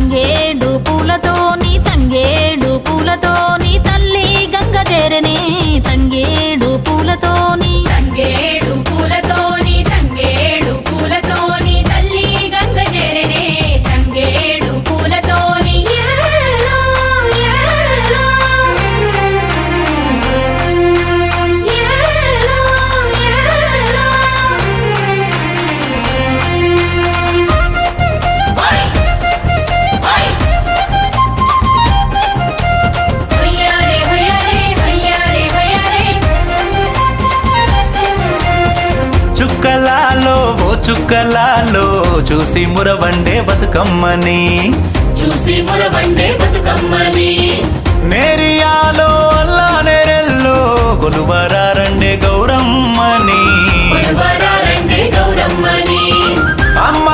తంగేడు పూలతోని తల్లి గంగ చేరనే తంగేడు పూలతోని తల్లి గంగ చేరనే తంగేడు పూలతోని ఏలో, ఏలో, ఏలో, ఏలో. హొయ్యారే, హొయ్యారే, హొయ్యారే, హొయ్యారే. చుక్కలాలో ఓ చుక్కలాలో చూసి మురవండే బతుకమ్మని నేరియాలో అల్లా నేరెల్లో కొలువరారండే గౌరమ్మని అమ్మ